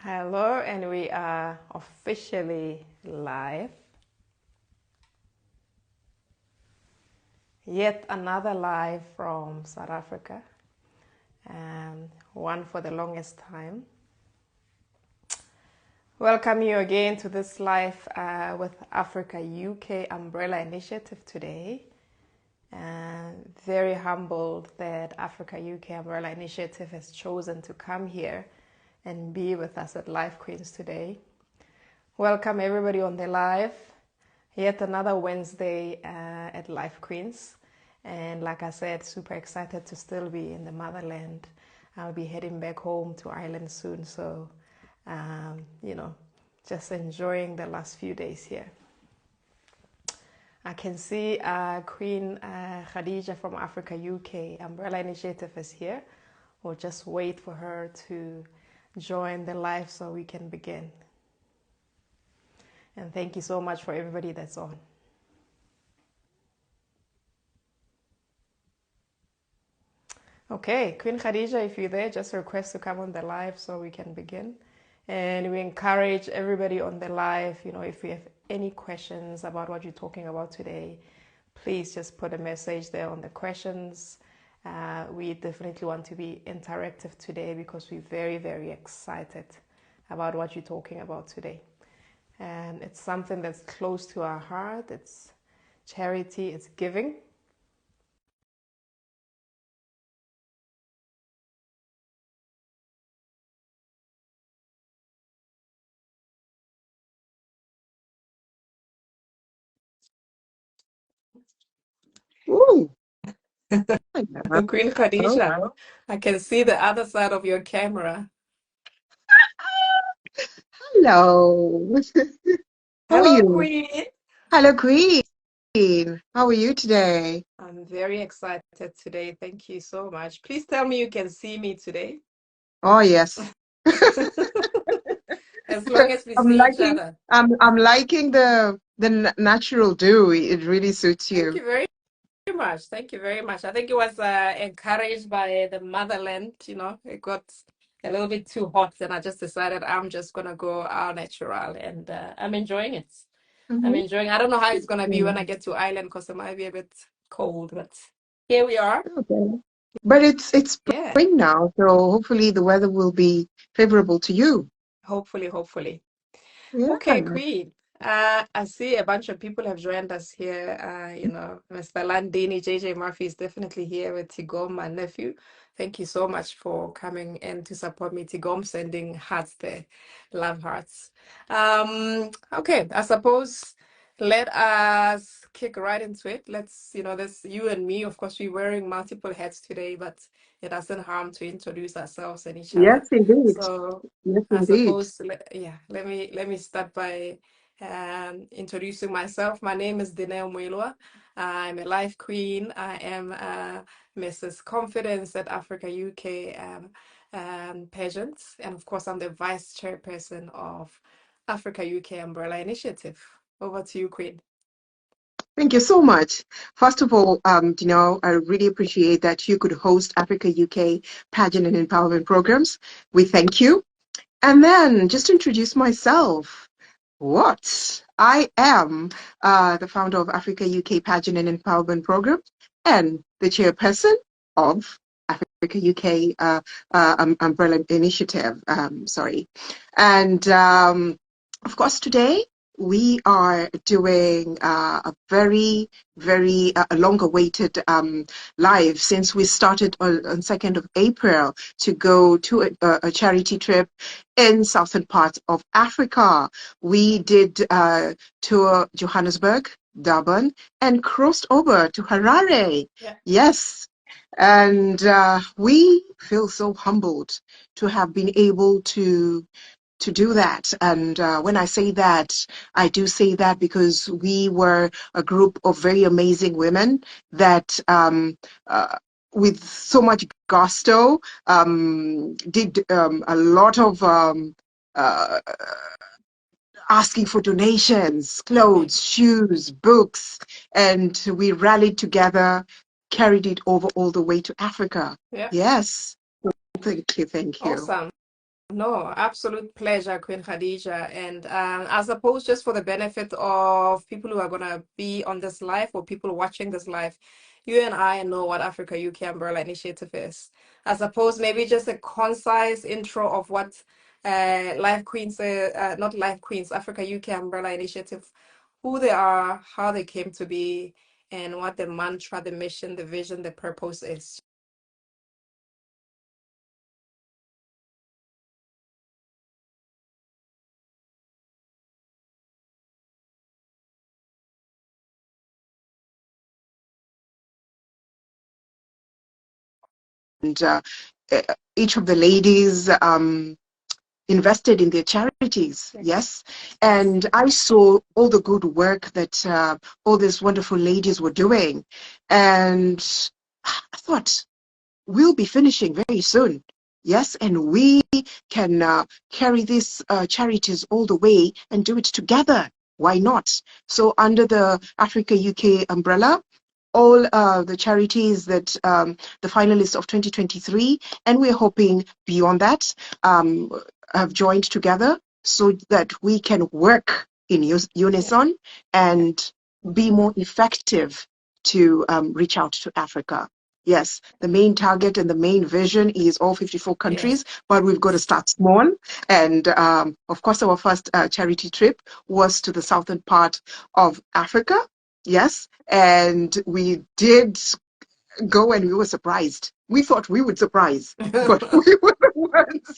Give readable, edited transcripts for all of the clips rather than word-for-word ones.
Hello, and we are officially live. Yet another live from South Africa, and one for the longest time. Welcome you again to this live with Africa UK Umbrella Initiative today. And very humbled that Africa UK Umbrella Initiative has chosen to come here and be with us at Live Queens today. Welcome everybody on the live. Yet another Wednesday at Live Queens. And like I said, super excited to still be in the motherland. I'll be heading back home to Ireland soon. So, just enjoying the last few days here. I can see Queen Khadija from Africa UK Umbrella Initiative is here. We'll just wait for her to join the live so we can begin. And thank you so much for everybody that's on. Okay, Queen Khadija, if you're there, just request to come on the live so we can begin. And we encourage everybody on the live, if you have any questions about what you're talking about today, please just put a message there on the questions. We definitely want to be interactive today because we're very, very excited about what you're talking about today. And it's something that's close to our heart. It's charity, it's giving. Ooh. Queen Khadija, I can see the other side of your camera. Hello. How are Hello, you? Queen. Hello, Queen. How are you today? I'm very excited today. Thank you so much. Please tell me you can see me today. Oh, yes. As long as we I'm see each liking other. I'm liking the natural dew. It really suits Thank you. you very much. Thank you very much. I think it was encouraged by the motherland. It got a little bit too hot, and I just decided I'm just gonna go all natural, and I'm enjoying it. I'm Mhm. enjoying. I don't know how it's gonna be when I Mm. get to Ireland because it might be a bit cold, but here we are. Okay. But it's Yeah, spring now, so hopefully the weather will be favorable to you. hopefully. Yeah. Okay, Queen. I see a bunch of people have joined us here. Mr. Landini, JJ Murphy is definitely here with Tigom, my nephew. Thank you so much for coming in to support me. Tigom sending hearts there, love hearts. Okay, I suppose let us kick right into it. This you and me, of course, we're wearing multiple hats today, but it doesn't harm to introduce ourselves and each other. Yes, indeed. So Yes, I indeed. suppose, let me start by introducing myself. My name is Dineo Mwilwa. I'm a life queen. I am Mrs. Confidence at Africa UK pageant. And of course, I'm the vice chairperson of Africa UK Umbrella Initiative. Over to you, Queen. Thank you so much. First of all, I really appreciate that you could host Africa UK pageant and empowerment programs. We thank you. And then just to introduce myself. What? I am the founder of Africa UK pageant and empowerment program and the chairperson of Africa UK umbrella initiative. Sorry. And of course, today we are doing a very, very long-awaited live since we started on 2nd of April to go to a charity trip in southern parts of Africa. We did tour Johannesburg, Durban, and crossed over to Harare. Yeah. Yes. And we feel so humbled to have been able to do that. And when I say that, I do say that because we were a group of very amazing women that with so much gusto did a lot of uh, asking for donations, Amen. clothes, shoes, books, and we rallied together, carried it over all the way to Africa. Yeah. Yes. Thank you. Thank you. Awesome. No, absolute pleasure, Queen Khadija. And I suppose just for the benefit of people who are going to be on this live or people watching this live, you and I know what Africa UK Umbrella Initiative is. I suppose maybe just a concise intro of what Life Queens, not Life Queens, Africa UK Umbrella Initiative, who they are, how they came to be, and what the mantra, the mission, the vision, the purpose is. And uh, each of the ladies invested in their charities. Yes. And I saw all the good work that all these wonderful ladies were doing. And I thought, we'll be finishing very soon. Yes, and we can carry these charities all the way and do it together. Why not? So under the Africa UK umbrella, all the charities that the finalists of 2023, and we're hoping beyond that, have joined together so that we can work in unison and be more effective to reach out to Africa. Yes, the main target and the main vision is all 54 Yes. countries, but we've got to start small. And of course, our first charity trip was to the southern part of Africa. Yes, and we did go and we were surprised. We thought we would surprise, but we were the ones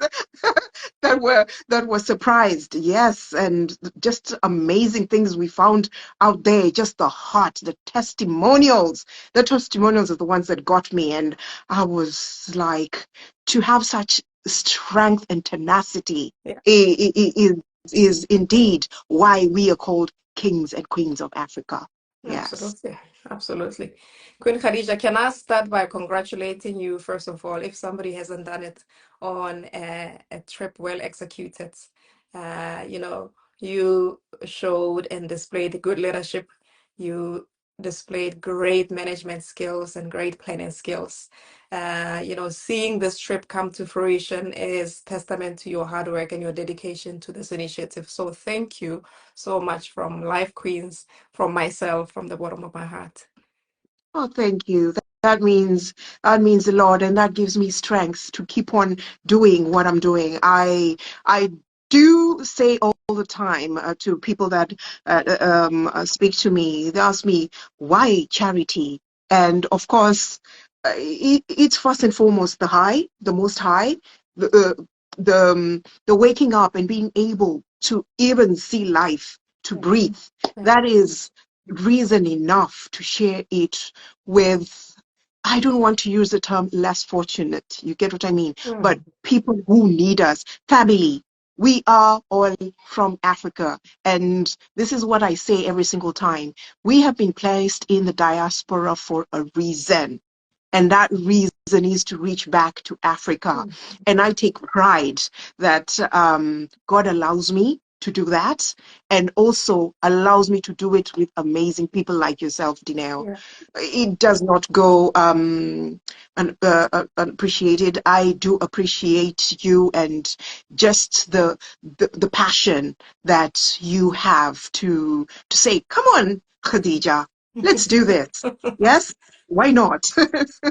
that were surprised. Yes, and just amazing things we found out there. Just the heart, the testimonials. The testimonials are the ones that got me, and I was like, to have such strength and tenacity Yeah. is indeed why we are called kings and queens of Africa. Yes. Absolutely, absolutely. Queen Khadija, can I start by congratulating you, first of all, if somebody hasn't done it, on a trip well executed. You know, you showed and displayed good leadership. You displayed great management skills and great planning skills. You know, seeing this trip come to fruition is testament to your hard work and your dedication to this initiative. So thank you so much from Life Queens, from myself, from the bottom of my heart. Oh, thank you. That means a lot, and that gives me strength to keep on doing what I'm doing. I do say all the time to people that speak to me. They ask me why charity, and of course, it's first and foremost the high, the most high, the waking up and being able to even see life, to breathe. Yeah. That is reason enough to share it with, I don't want to use the term less fortunate, you get what I mean, but Mm. people who need us, family. We are all from Africa, and this is what I say every single time. We have been placed in the diaspora for a reason, and that reason is to reach back to Africa. Mm. And I take pride that God allows me to do that, and also allows me to do it with amazing people like yourself, Dineo. Yeah. It does not go unappreciated. I do appreciate you and just the passion that you have to say, come on, Khadija, let's do this. Yes, why not? So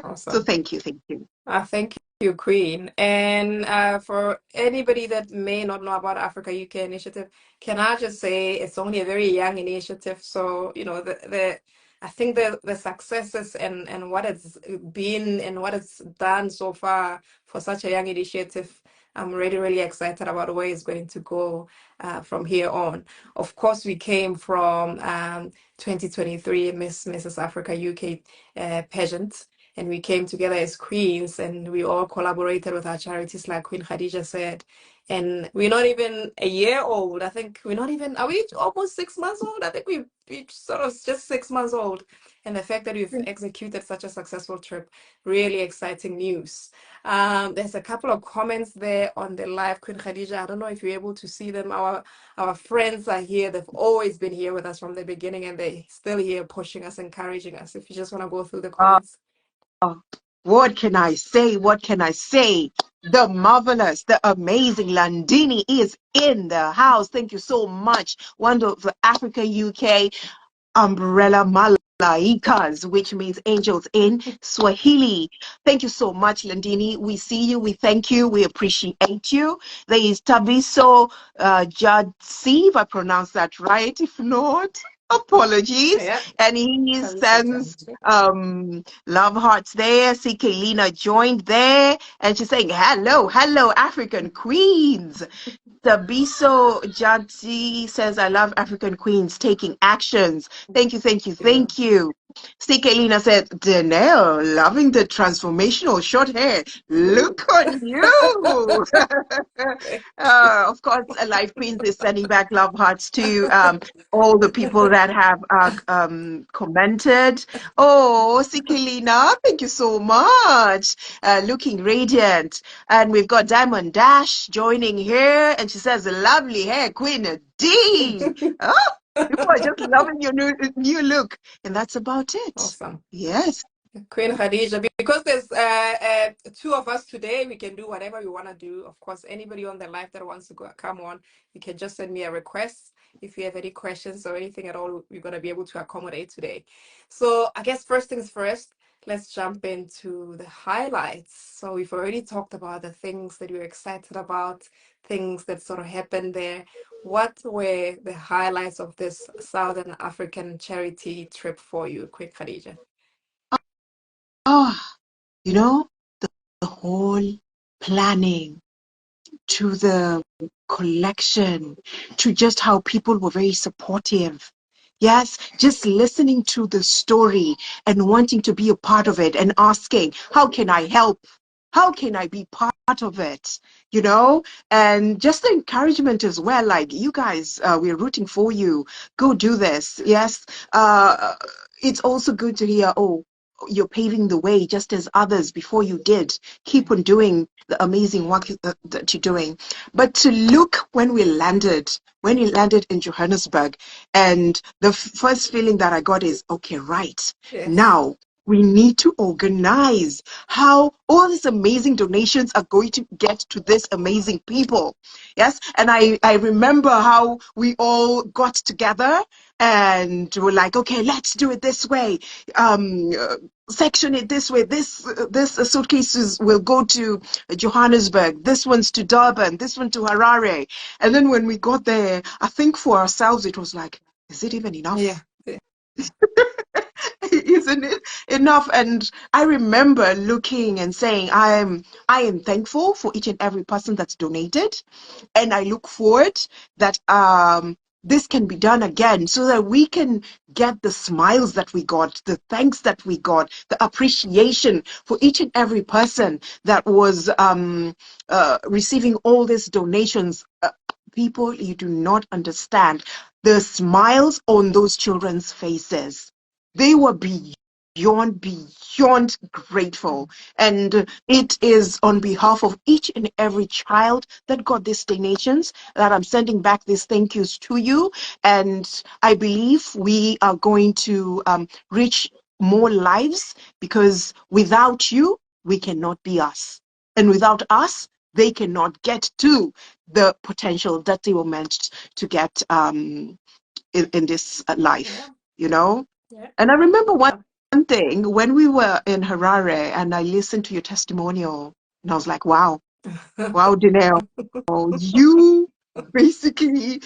Awesome. thank you, thank you. Thank you, Queen. And for anybody that may not know about Africa UK Initiative, can I just say it's only a very young initiative. So, you know, the I think the successes and what it's been and what it's done so far for such a young initiative, I'm really, really excited about where it's going to go from here on. Of course, we came from 2023 Mrs. Africa UK pageant, and we came together as queens and we all collaborated with our charities like Queen Khadija said. And we're not even a year old. I think we're not even, are we almost 6 months old? I think we sort of just 6 months old. And the fact that we've executed such a successful trip, really exciting news. There's a couple of comments there on the live, Queen Khadija. I don't know if you're able to see them. Our friends are here. They've always been here with us from the beginning and they're still here pushing us, encouraging us. If you just want to go through the Uh, comments. what can I say? What can I say? the marvelous, the amazing Landini is in the house. Thank you so much. Wonderful Africa UK umbrella malaikas, which means angels in Swahili. Thank you so much, Landini. We see you, we thank you, we appreciate you. There is Tabiso Jadsi, if I pronounce that right. If not, apologies. Yeah. And he sends love hearts there. CK Lena joined there, and she's saying, hello, hello, African queens. Tabiso Jadzi says, I love African queens taking actions. Thank you, thank you, Yeah. thank you. Lena said, Danelle, loving the transformational short hair. Look on you. Of course, Life Queens is sending back love hearts to all the people that have commented. Oh, Lena, thank you so much. Looking radiant. And we've got Diamond Dash joining here, and she says, lovely hair, Queen D. Oh, people are just loving your new look. And that's about it. Awesome. Yes. Queen Khadija, because there's two of us today, we can do whatever we want to do. Of course, anybody on the live that wants to come on, you can just send me a request. If you have any questions or anything at all, we're going to be able to accommodate today. So I guess first things first, let's jump into the highlights. So we've already talked about the things that you're excited about, things that sort of happened there. What were the highlights of this Southern African charity trip for you, Queen Khadija? Oh, you know, the whole planning to the collection, to just how people were very supportive. Yes, just listening to the story and wanting to be a part of it and asking, how can I help? How can I be part of it? You know, and just the encouragement as well. Like, you guys, we're rooting for you. Go do this. Yes. It's also good to hear, oh, you're paving the way just as others before you did. Keep on doing the amazing work that you're doing. But to look when we landed in Johannesburg, and the first feeling that I got is, okay, right, Yes. now we need to organize how all these amazing donations are going to get to this amazing people. Yes. And I remember how we all got together and were like, okay, let's do it this way. Section it this way. This suitcases will go to Johannesburg. This one's to Durban. This one to Harare. And then when we got there, I think for ourselves it was like, is it even enough? Yeah. Isn't it enough? And I remember looking and saying, I am thankful for each and every person that's donated, and I look forward that this can be done again so that we can get the smiles that we got, the thanks that we got, the appreciation for each and every person that was receiving all these donations. People, you do not understand the smiles on those children's faces. They were beyond grateful. And it is on behalf of each and every child that got these donations that I'm sending back these thank yous to you. And I believe we are going to reach more lives, because without you, we cannot be us. And without us, they cannot get to the potential that they were meant to get in this life, you know? Yeah. And I remember one thing when we were in Harare, and I listened to your testimonial, and I was like, wow, Dineo, you basically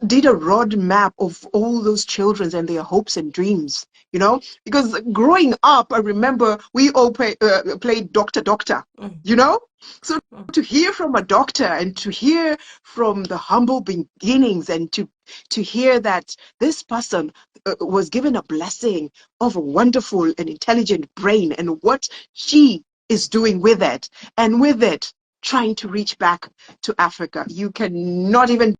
did a roadmap of all those children and their hopes and dreams, you know? Because growing up, I remember we all played doctor, you know? So to hear from a doctor and to hear from the humble beginnings, and to hear that this person was given a blessing of a wonderful and intelligent brain, and what she is doing with it, and with it trying to reach back to Africa. You cannot even